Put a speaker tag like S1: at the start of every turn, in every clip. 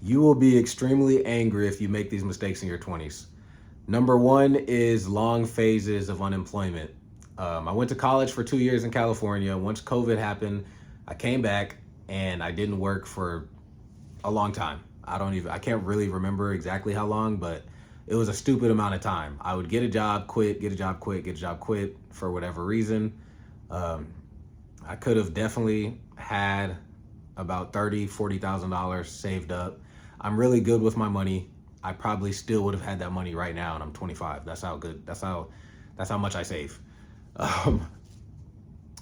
S1: You will be extremely angry if you make these mistakes in your 20s. Number one is long phases of unemployment. I went to college for 2 years in California. Once COVID happened, I came back and I didn't work for a long time. I can't really remember exactly how long, but it was a stupid amount of time. I would get a job, quit, get a job, quit, get a job, quit for whatever reason. Um, I could have definitely had about $40,000 saved up. I'm really good with my money. I probably still would have had that money right now, and I'm 25. That's how good. That's how much I save. Um,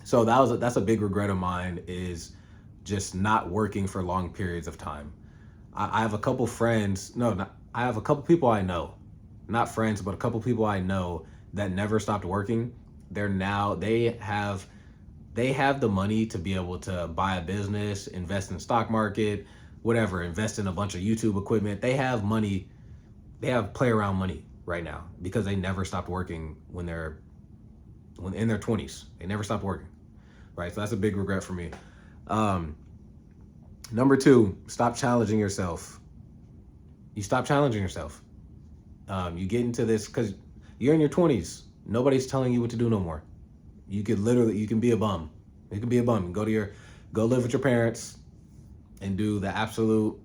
S1: so that's a big regret of mine is just not working for long periods of time. I have a couple friends. No, not, I have a couple people I know, not friends, but a couple people I know that never stopped working. They have the money to be able to buy a business, invest in the stock market, whatever, invest in a bunch of YouTube equipment. They have money, they have play around money right now because they never stopped working when in their 20s. They never stopped working. Right? So that's a big regret for me. Um, Number two, stop challenging yourself. You stop challenging yourself. You get into this because you're in your 20s. Nobody's telling you what to do no more. You can be a bum. You can be a bum. Go live with your parents and do the absolute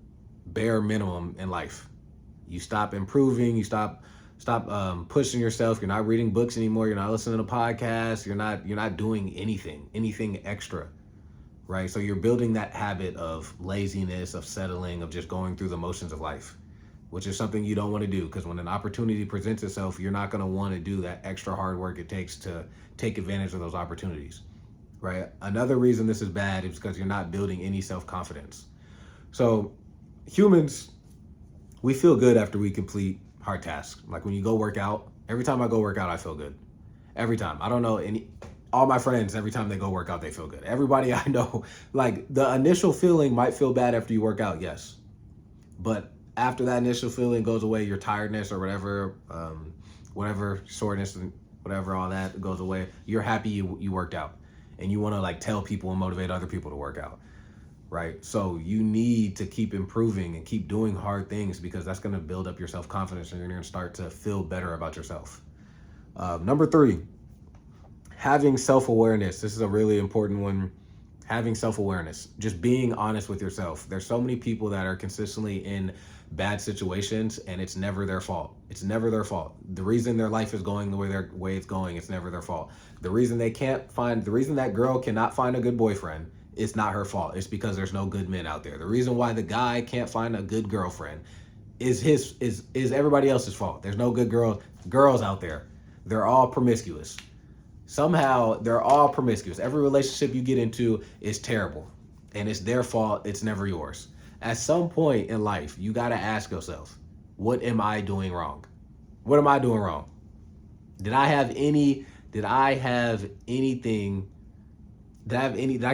S1: bare minimum in life. You stop improving. You stop pushing yourself. You're not reading books anymore. You're not listening to podcasts. You're not doing anything extra. Right? So you're building that habit of laziness, of settling, of just going through the motions of life, which is something you don't want to do because when an opportunity presents itself, you're not going to want to do that extra hard work it takes to take advantage of those opportunities. Right? Another reason this is bad is because you're not building any self-confidence. So humans, we feel good after we complete hard tasks. Like when you go work out, every time I go work out, I feel good. Every time. I don't know all my friends, every time they go work out, they feel good. Everybody I know, like the initial feeling might feel bad after you work out, yes. But after that initial feeling goes away, your tiredness or whatever soreness and whatever, all that goes away, you're happy you worked out. And you want to like tell people and motivate other people to work out, right? So you need to keep improving and keep doing hard things because that's going to build up your self-confidence and you're going to start to feel better about yourself. Number three, having self-awareness. This is a really important one. Having self-awareness, just being honest with yourself. There's so many people that are consistently in bad situations and it's never their fault. It's never their fault. The reason their life is going the way it's going, it's never their fault. The reason that girl cannot find a good boyfriend, it's not her fault. It's because there's no good men out there. The reason why the guy can't find a good girlfriend is everybody else's fault. There's no good girls out there. They're all promiscuous. Somehow they're all promiscuous. Every relationship you get into is terrible and it's their fault. It's never yours. At some point in life, you got to ask yourself, what am I doing wrong? What am I doing wrong? Did I have anything, did I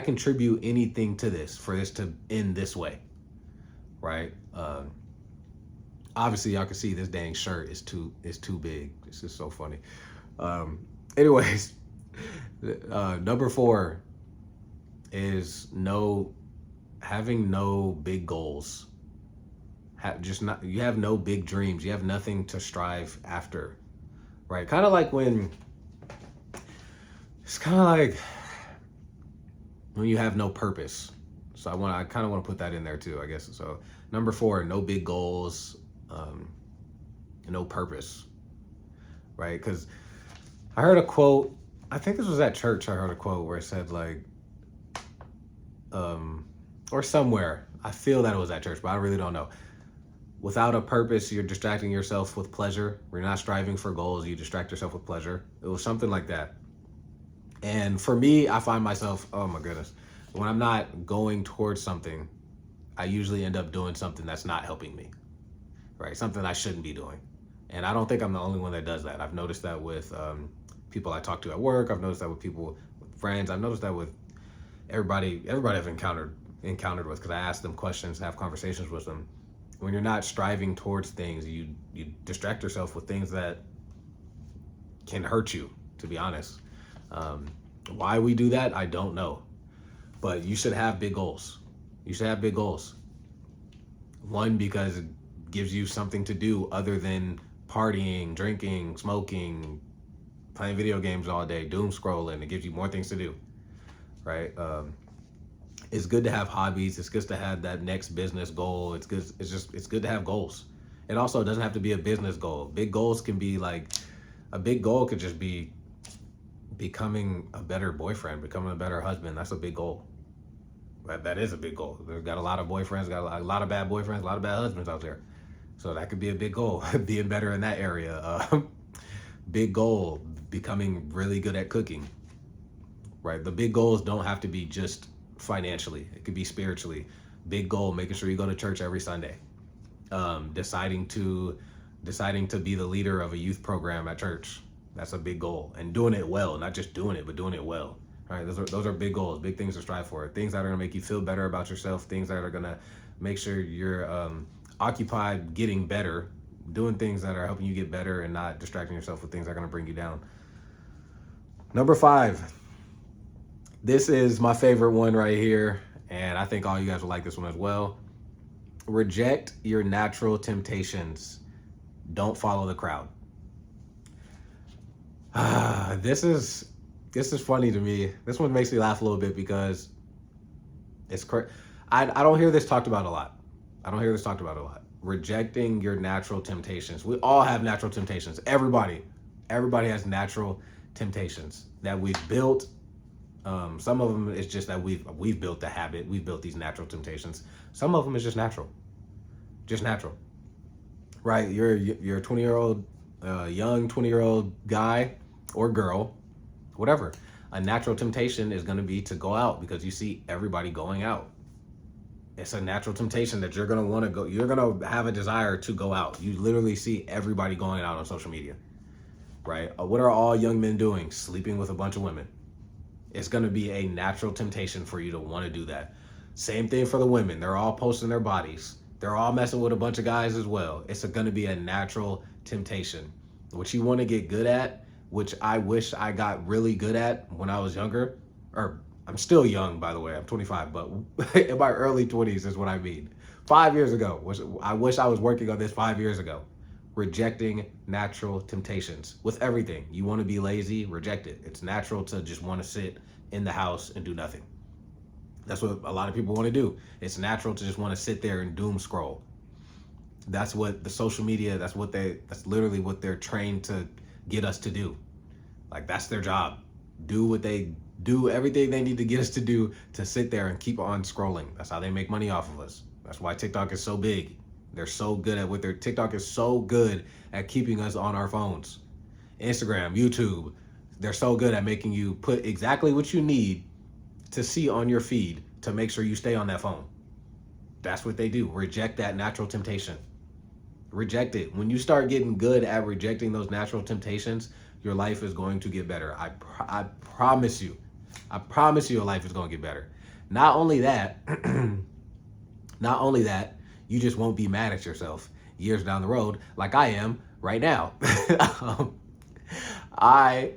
S1: contribute anything to this for this to end this way? Right? Obviously y'all can see this dang shirt is too big. This is so funny. Anyways, number four is having no big goals. You have no big dreams. You have nothing to strive after, right? Kind of like when you have no purpose. So I kind of want to put that in there too, I guess. So number four, no big goals, no purpose, right? Because I heard a quote, I think this was at church, I heard a quote where it said like, or somewhere, I feel that it was at church, but I really don't know. Without a purpose, you're distracting yourself with pleasure. We're not striving for goals, you distract yourself with pleasure. It was something like that. And for me, I find myself, oh my goodness, when I'm not going towards something, I usually end up doing something that's not helping me, right? Something I shouldn't be doing. And I don't think I'm the only one that does that. I've noticed that with people I talk to at work. I've noticed that with friends. I've noticed that with everybody I've encountered with, because I ask them questions, have conversations with them. When you're not striving towards things, you distract yourself with things that can hurt you, to be honest. Why we do that, I don't know. But you should have big goals. You should have big goals. One, because it gives you something to do other than partying, drinking, smoking, playing video games all day, doom scrolling. It gives you more things to do, right? It's good to have hobbies. It's good to have that next business goal. It's good. It's good to have goals. It also doesn't have to be a business goal. Big goals can be like, a big goal could just be becoming a better boyfriend, becoming a better husband. That's a big goal. That is a big goal. There's got a lot of boyfriends, got a lot of bad boyfriends, a lot of bad husbands out there. So that could be a big goal, being better in that area. Big goal, becoming really good at cooking, right? The big goals don't have to be just financially. It could be spiritually. Big goal, making sure you go to church every Sunday. Deciding to be the leader of a youth program at church. That's a big goal, and doing it well, not just doing it, but doing it well. All right, those are big goals, big things to strive for. Things that are gonna make you feel better about yourself. Things that are gonna make sure you're occupied getting better, doing things that are helping you get better, and not distracting yourself with things that are gonna bring you down. Number 5. This is my favorite one right here, and I think all you guys will like this one as well. Reject your natural temptations. Don't follow the crowd. This is funny to me. This one makes me laugh a little bit because it's I don't hear this talked about a lot. Rejecting your natural temptations. We all have natural temptations. Everybody has natural temptations that we've built. Some of them is just that we've built the habit. We've built these natural temptations. Some of them is just natural, right? You're a 20-year-old, young 20-year-old guy or girl, whatever. A natural temptation is going to be to go out because you see everybody going out. It's a natural temptation that you're going to want to go. You're going to have a desire to go out. You literally see everybody going out on social media, right? What are all young men doing? Sleeping with a bunch of women. It's going to be a natural temptation for you to want to do that. Same thing for the women. They're all posting their bodies. They're all messing with a bunch of guys as well. It's going to be a natural temptation. What you want to get good at, which I wish I got really good at when I was younger, or I'm still young, by the way, I'm 25, but in my early 20s is what I mean. 5 years ago, I wish I was working on this 5 years ago. Rejecting natural temptations with everything. You want to be lazy, reject it. It's natural to just want to sit in the house and do nothing. That's what a lot of people want to do. It's natural to just want to sit there and doom scroll. That's what the social media, that's literally what they're trained to get us to do. Like, that's their job. Do everything they need to get us to do, to sit there and keep on scrolling. That's how they make money off of us. That's why TikTok is so big. They're so good at what TikTok is so good at keeping us on our phones. Instagram, YouTube, they're so good at making you put exactly what you need to see on your feed to make sure you stay on that phone. That's what they do. Reject that natural temptation. Reject it. When you start getting good at rejecting those natural temptations, your life is going to get better. I promise you. I promise you your life is going to get better. Not only that, you just won't be mad at yourself years down the road like I am right now. I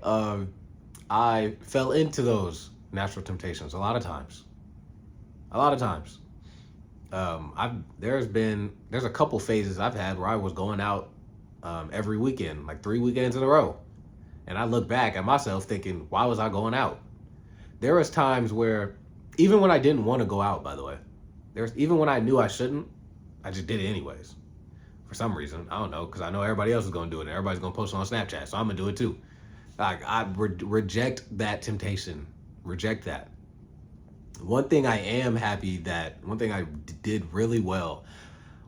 S1: fell into those natural temptations a lot of times. There's a couple phases I've had where I was going out every weekend, like 3 weekends in a row. And I look back at myself thinking, why was I going out? There was times where, even when I didn't want to go out, by the way, even when I knew I shouldn't, I just did it anyways. For some reason, I don't know, because I know everybody else is going to do it and everybody's going to post it on Snapchat, so I'm going to do it too. Like, I reject that temptation. Reject that. One thing I did really well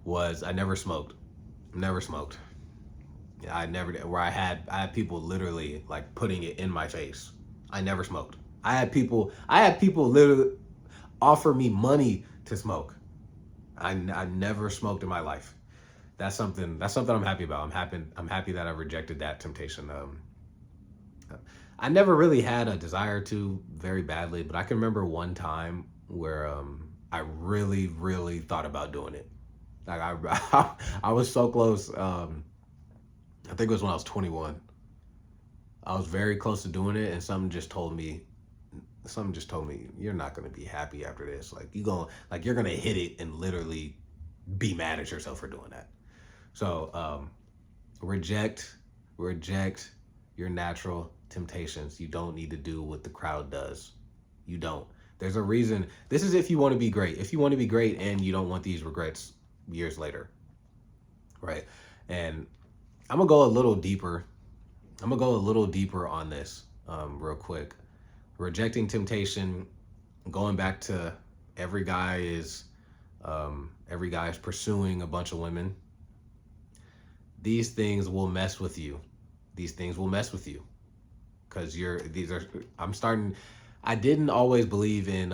S1: was I never smoked. Yeah, I never did. Where I had people literally like putting it in my face. I never smoked. I had people literally offer me money to smoke. I never smoked in my life. That's something I'm happy about. I'm happy that I rejected that temptation. I never really had a desire to very badly, but I can remember one time where I really, really thought about doing it. Like, I was so close. I think it was when I was 21. I was very close to doing it, and something just told me, you're not gonna be happy after this. Like, you're gonna hit it and literally be mad at yourself for doing that. So reject reject your natural temptations. You don't need to do what the crowd does. You don't. There's a reason. This is if you want to be great. If you want to be great and you don't want these regrets years later, right? And I'm gonna go a little deeper. I'm gonna go a little deeper on this, real quick. Rejecting temptation. Going back to every guy is, every guy is pursuing a bunch of women. These things will mess with you. These things will mess with you because you're. These are. I'm starting. I didn't always believe in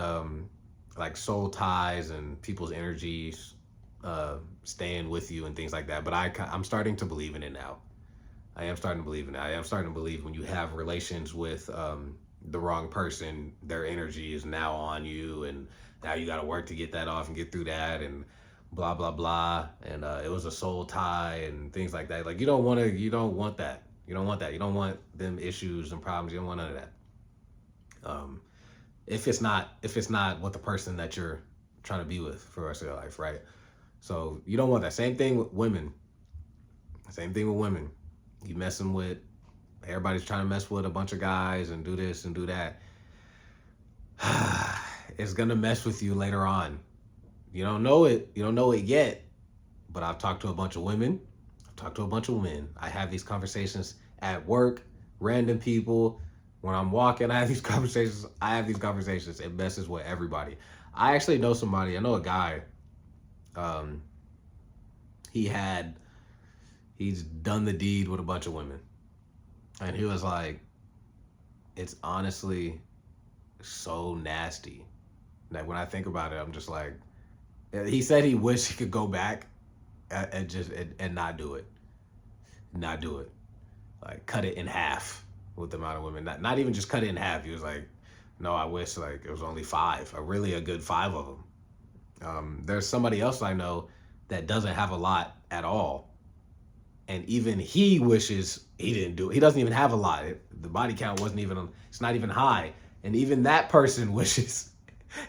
S1: like soul ties and people's energies staying with you and things like that. But I'm starting to believe in it now. I am starting to believe in it. I am starting to believe when you have relations with the wrong person, their energy is now on you, and now you got to work to get that off and get through that, and blah blah blah. And it was a soul tie and things like that. Like you don't want to. You don't want that. You don't want that. You don't want them issues and problems. You don't want none of that. If it's not what the person that you're trying to be with for the rest of your life, right? So you don't want that. Same thing with women. Same thing with women. You messing with, everybody's trying to mess with a bunch of guys and do this and do that. It's gonna mess with you later on. You don't know it. You don't know it yet. But I've talked to a bunch of women. I've talked to a bunch of women. I have these conversations at work, random people. When I'm walking, I have these conversations. It messes with everybody. I actually know somebody. I know a guy. Um, he's done the deed with a bunch of women, and he was like, "It's honestly so nasty." Like when I think about it, I'm just like, he said he wished he could go back and just and not do it, not do it, like cut it in half with the amount of women. Not even just cut it in half. He was like, no, I wish like it was only five, a good five of them. There's somebody else I know that doesn't have a lot at all, and even he wishes he didn't do it. He doesn't even have a lot. The body count wasn't even. It's not even high, and even that person wishes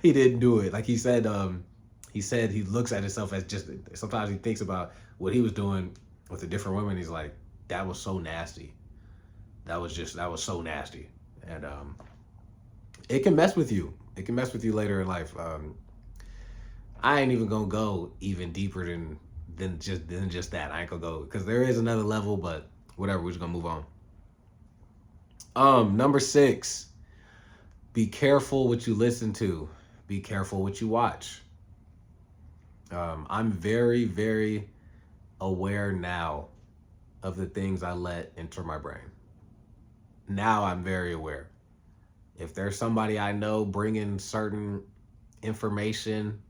S1: he didn't do it. Like he said, he looks at himself as just. Sometimes he thinks about what he was doing with the different women. He's like, that was so nasty. That was so nasty, and it can mess with you. It can mess with you later in life. I ain't even gonna go even deeper than just that. I ain't gonna go because there is another level, but whatever. We're just gonna move on. Number 6. Be careful what you listen to. Be careful what you watch. I'm very, very aware now of the things I let enter my brain. Now I'm very aware. If there's somebody I know bringing certain information,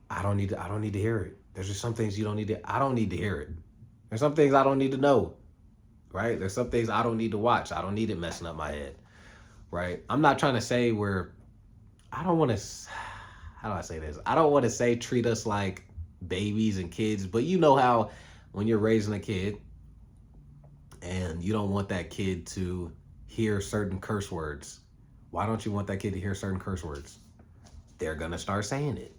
S1: I don't need to hear it. There's just some things I don't need to hear it. There's some things I don't need to know, right? There's some things I don't need to watch. I don't need it messing up my head, right? I'm not trying to say I don't want to, how do I say this? I don't want to say treat us like babies and kids, but you know how when you're raising a kid and you don't want that kid to hear certain curse words. Why don't you want that kid to hear certain curse words? They're going to start saying it.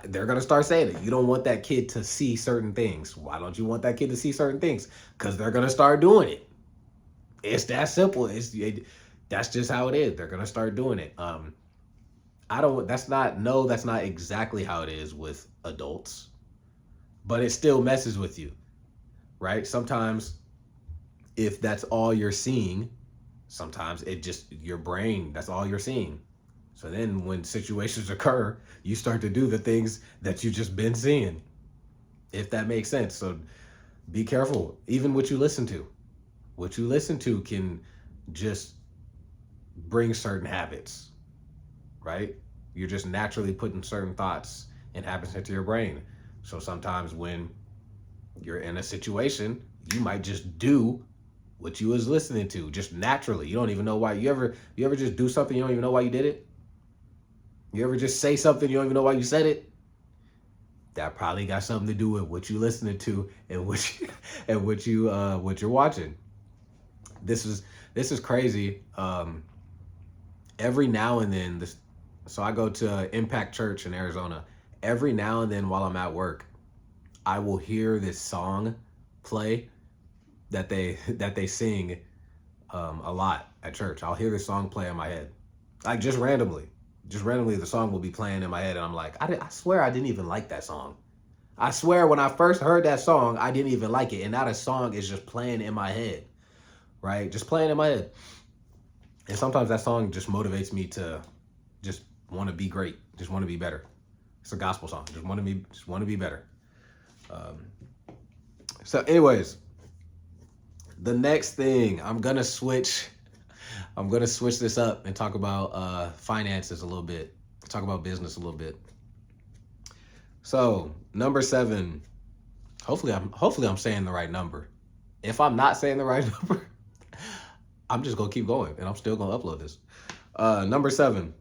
S1: They're going to start saying it. You don't want that kid to see certain things. Why don't you want that kid to see certain things? Because they're going to start doing it. It's that simple. That's just how it is. They're going to start doing it. That's not exactly how it is with adults, but it still messes with you, right? Sometimes if that's all you're seeing, sometimes your brain, that's all you're seeing. So then when situations occur, you start to do the things that you've just been seeing, if that makes sense. So be careful, even what you listen to. What you listen to can just bring certain habits, right? You're just naturally putting certain thoughts and habits into your brain. So sometimes when you're in a situation, you might just do what you was listening to just naturally. You don't even know why. You ever just do something you don't even know why you did it? You ever just say something you don't even know why you said it? That probably got something to do with what you listening to and what you're watching. This is crazy. Every now and then, so I go to Impact Church in Arizona. every now and then while I'm at work, I will hear this song play that they sing a lot at church. I'll hear this song play in my head, like just randomly the song will be playing in my head, and I'm like, I swear I didn't even like that song. I swear when I first heard that song, I didn't even like it, and now the song is just playing in my head, right? Just playing in my head. And sometimes that song just motivates me to just want to be great, just want to be better. It's a gospel song. Just want to be better. So anyways, the next thing, I'm gonna switch this up and talk about finances a little bit, talk about business a little bit. So number 7, hopefully I'm saying the right number. If I'm not saying the right number, I'm just gonna keep going and I'm still gonna upload this. Number 7,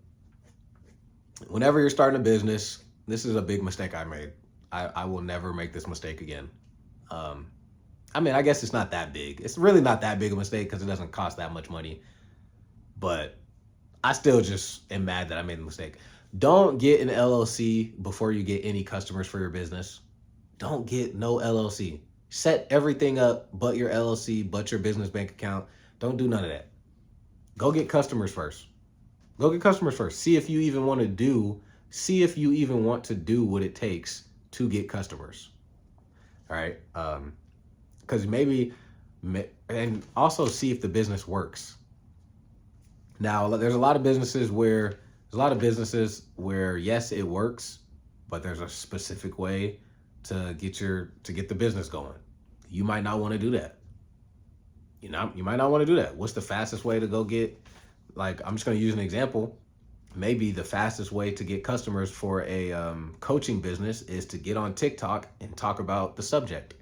S1: whenever you're starting a business, this is a big mistake I made. I will never make this mistake again. I mean, I guess it's not that big. It's really not that big a mistake because it doesn't cost that much money. But I still just am mad that I made the mistake. Don't get an LLC before you get any customers for your business. Don't get no LLC. Set everything up but your LLC, but your business bank account. Don't do none of that. Go get customers first. See if you even want to do what it takes to get customers. All right. Because and also see if the business works. Now, there's a lot of businesses where yes, it works, but there's a specific way to get the business going. You might not want to do that. You might not want to do that. What's the fastest way to go get, like, I'm just going to use an example. Maybe the fastest way to get customers for a coaching business is to get on TikTok and talk about the subject.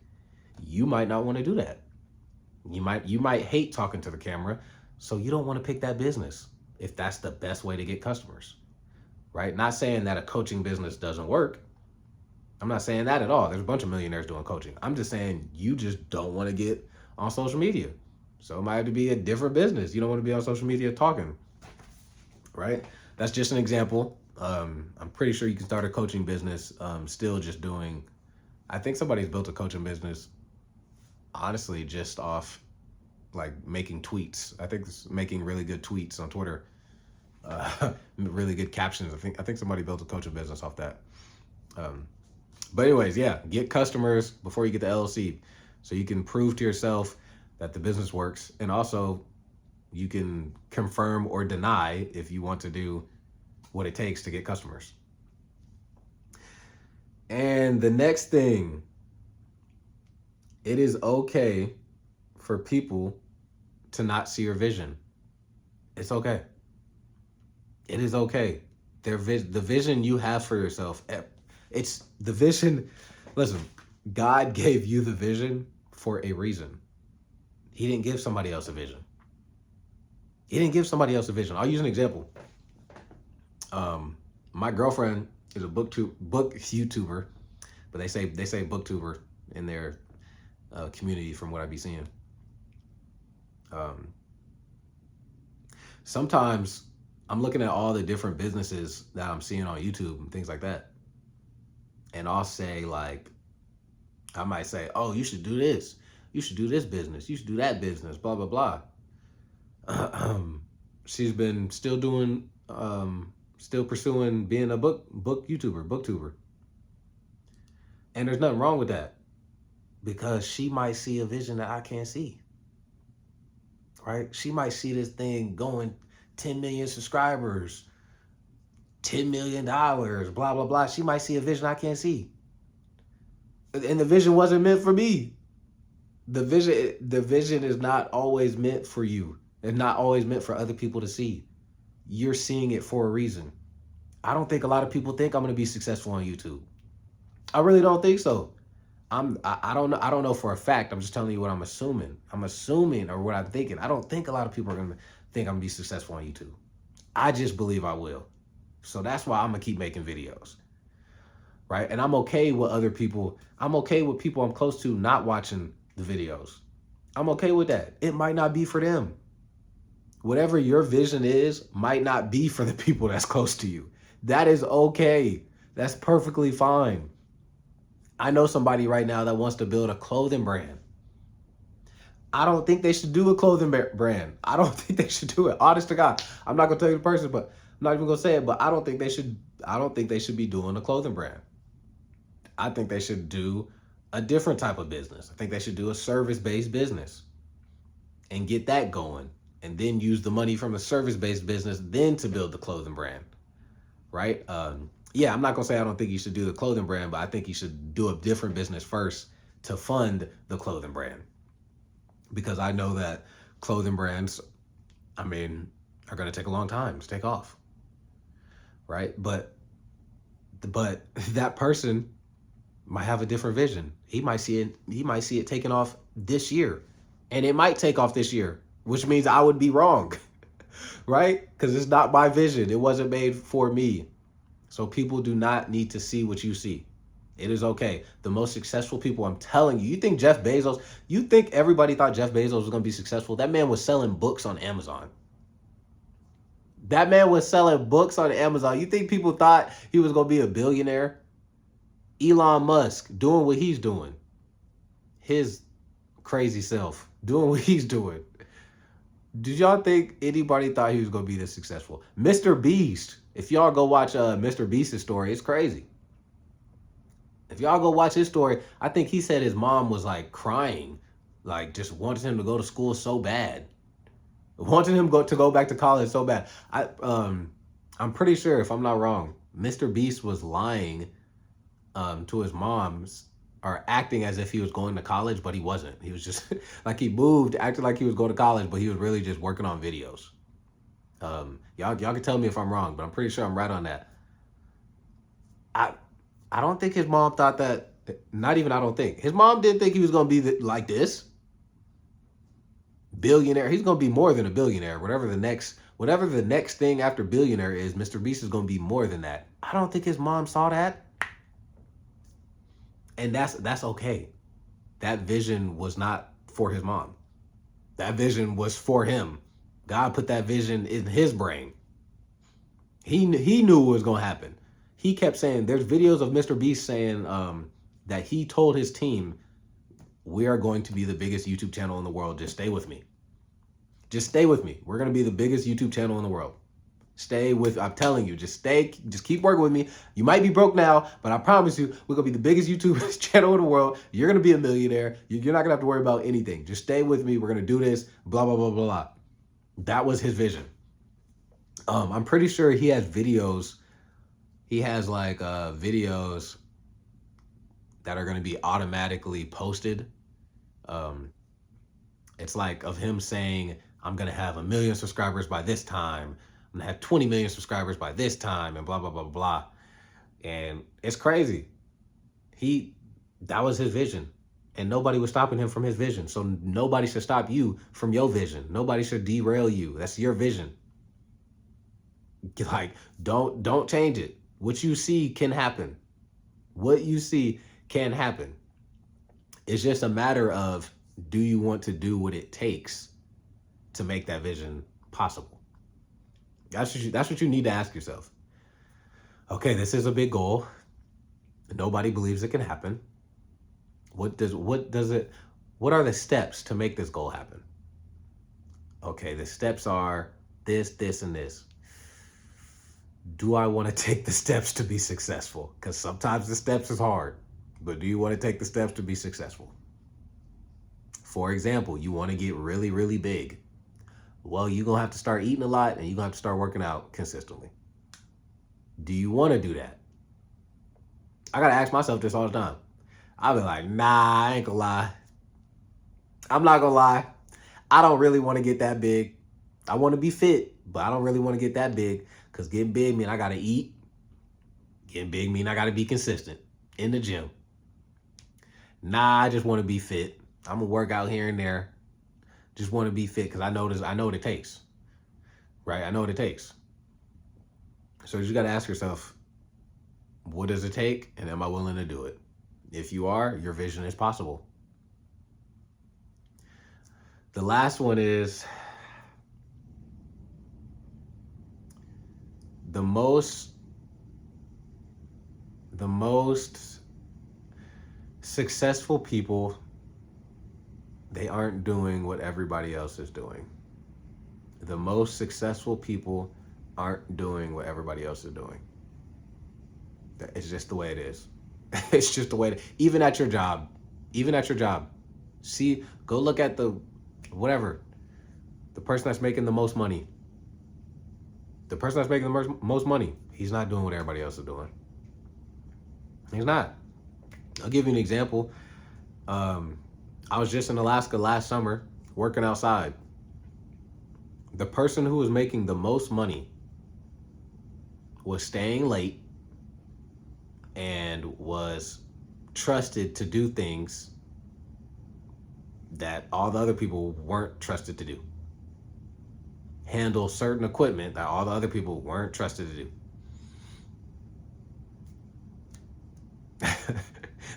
S1: You might not want to do that. You might hate talking to the camera, so you don't want to pick that business if that's the best way to get customers, right? Not saying that a coaching business doesn't work. I'm not saying that at all. There's a bunch of millionaires doing coaching. I'm just saying you just don't want to get on social media. So it might have to be a different business. You don't want to be on social media talking, right? That's just an example. I'm pretty sure you can start a coaching business still just doing, I think somebody's built a coaching business honestly just off like making tweets. I think it's making really good tweets on Twitter, really good captions. I think somebody built a coaching business off that. But anyways, yeah, get customers before you get the LLC, so you can prove to yourself that the business works, and also you can confirm or deny if you want to do what it takes to get customers. And the next thing, it is okay for people to not see your vision. It's okay. It is okay. The vision you have for yourself, it's the vision. Listen, God gave you the vision for a reason. He didn't give somebody else a vision. I'll use an example. My girlfriend is a book YouTuber, but they say booktuber in their community from what I be seeing. Sometimes I'm looking at all the different businesses that I'm seeing on YouTube and things like that. And I'll say, like, I might say, oh, you should do this. You should do this business. You should do that business, blah, blah, blah. She's been still pursuing being a booktuber. And there's nothing wrong with that, because she might see a vision that I can't see, right? She might see this thing going 10 million subscribers, $10 million, blah, blah, blah. She might see a vision I can't see. And the vision wasn't meant for me. The vision is not always meant for you. It's not always meant for other people to see. You're seeing it for a reason. I don't think a lot of people think I'm going to be successful on YouTube. I really don't think so. I don't know for a fact. I'm just telling you what I'm assuming. Or what I'm thinking. I don't think a lot of people are going to think I'm going to be successful on YouTube. I just believe I will. So that's why I'm going to keep making videos. Right? And I'm okay with people I'm close to not watching the videos. I'm okay with that. It might not be for them. Whatever your vision is might not be for the people that's close to you. That is okay. That's perfectly fine. I know somebody right now that wants to build a clothing brand. I don't think they should do a clothing brand. I don't think they should do it. Honest to God, I'm not gonna tell you the person, but I'm not even gonna say it. But I don't think they should. I don't think they should be doing a clothing brand. I think they should do a different type of business. I think they should do a service-based business and get that going, and then use the money from the service-based business then to build the clothing brand. Right? Yeah, I'm not gonna say I don't think you should do the clothing brand, but I think you should do a different business first to fund the clothing brand, because I know that clothing brands, I mean, are going to take a long time to take off, right? But that person might have a different vision. He might see it. He might see it taking off this year, and it might take off this year, which means I would be wrong, right? Because it's not my vision. It wasn't made for me. So people do not need to see what you see. It is okay. The most successful people, I'm telling you, you think Jeff Bezos, you think everybody thought Jeff Bezos was going to be successful? That man was selling books on Amazon. That man was selling books on Amazon. You think people thought he was going to be a billionaire? Elon Musk doing what he's doing. His crazy self doing what he's doing. Did y'all think anybody thought he was going to be this successful? Mr. Beast. If y'all go watch Mr. Beast's story, it's crazy. If y'all go watch his story, I think he said his mom was like crying, like just wanted him to go to school so bad, wanted him to go back to college so bad. I'm pretty sure, if I'm not wrong, Mr. Beast was lying to his mom's, or acting as if he was going to college, but he wasn't. He was just like, he moved, acted like he was going to college, but he was really just working on videos. Y'all can tell me if I'm wrong, but I'm pretty sure I'm right on that. I don't think his mom thought that. Not even I don't think. His mom didn't think he was going to be like this. Billionaire. He's going to be more than a billionaire. Whatever the next thing after billionaire is, Mr. Beast is going to be more than that. I don't think his mom saw that. And that's okay. That vision was not for his mom. That vision was for him. God put that vision in his brain. He knew what was going to happen. He kept saying, there's videos of Mr. Beast saying that he told his team, we are going to be the biggest YouTube channel in the world. Just stay with me. Just stay with me. We're going to be the biggest YouTube channel in the world. I'm telling you, just keep working with me. You might be broke now, but I promise you, we're going to be the biggest YouTube channel in the world. You're going to be a millionaire. You're not going to have to worry about anything. Just stay with me. We're going to do this, blah, blah, blah, blah, blah. That was his vision. I'm pretty sure he has videos. He has like videos that are going to be automatically posted. It's like of him saying, I'm going to have 1 million subscribers by this time. I'm going to have 20 million subscribers by this time, and blah, blah, blah, blah. And it's crazy. That was his vision. And nobody was stopping him from his vision. So nobody should stop you from your vision. Nobody should derail you. That's your vision. Like, don't change it. What you see can happen. What you see can happen. It's just a matter of, do you want to do what it takes to make that vision possible? That's what you need to ask yourself. Okay, this is a big goal. Nobody believes it can happen. What are the steps to make this goal happen? Okay, the steps are this, this, and this. Do I want to take the steps to be successful? Because sometimes the steps is hard, but do you want to take the steps to be successful? For example, you want to get really, really big. Well, you're going to have to start eating a lot, and you're going to have to start working out consistently. Do you want to do that? I got to ask myself this all the time. I'll be like, nah, I ain't gonna lie. I'm not gonna lie. I don't really want to get that big. I want to be fit, but I don't really want to get that big, because getting big mean I got to eat. Getting big mean I got to be consistent in the gym. Nah, I just want to be fit. I'm going to work out here and there. Just want to be fit because I know what it takes. Right? I know what it takes. So you got to ask yourself, what does it take, and am I willing to do it? If you are, your vision is possible. The last one is, the most The most successful people, they aren't doing what everybody else is doing. The most successful people aren't doing what everybody else is doing. It's just the way it is. It's just the way even at your job, even at your job, see, go look at the whatever, the person that's making the most money. The person that's making the most money, he's not doing what everybody else is doing. He's not. I'll give you an example. I was just in Alaska last summer working outside. The person who was making the most money was staying late and was trusted to do things that all the other people weren't trusted to do. Handle certain equipment that all the other people weren't trusted to do.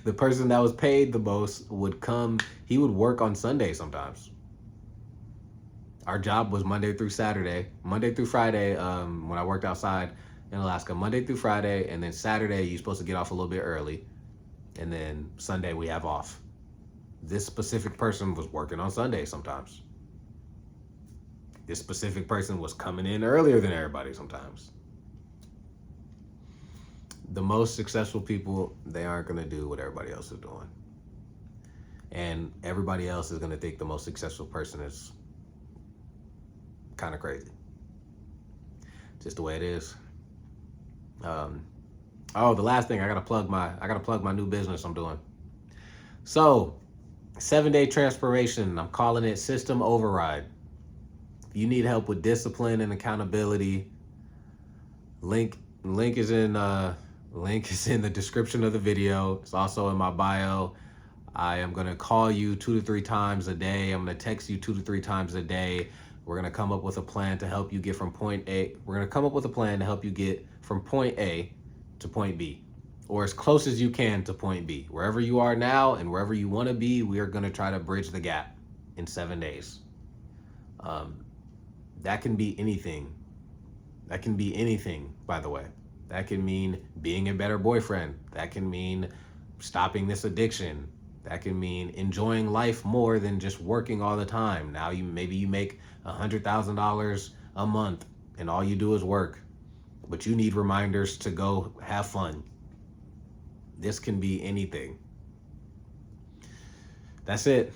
S1: The person that was paid the most would come, he would work on Sunday sometimes. Our job was Monday through Saturday, Monday through Friday, when I worked outside in Alaska, Monday through Friday, and then Saturday you're supposed to get off a little bit early, and then Sunday we have off. This specific person was working on Sunday sometimes. This specific person was coming in earlier than everybody sometimes. The most successful people, they aren't going to do what everybody else is doing. And everybody else is going to think the most successful person is kind of crazy. Just the way it is. The last thing, I gotta plug my new business I'm doing. So, 7-day transformation. I'm calling it System Override. If you need help with discipline and accountability, link is in the description of the video. It's also in my bio. I am gonna call you 2 to 3 times a day. I'm gonna text you 2 to 3 times a day. We're gonna come up with a plan to help you get from point A. We're gonna come up with a plan to help you get from point A to point B, or as close as you can to point B. Wherever you are now and wherever you want to be, we are gonna try to bridge the gap in 7 days. That can be anything. That can be anything, by the way. That can mean being a better boyfriend. That can mean stopping this addiction. That can mean enjoying life more than just working all the time. Now maybe you make $100,000 a month and all you do is work, but you need reminders to go have fun. This can be anything. That's it.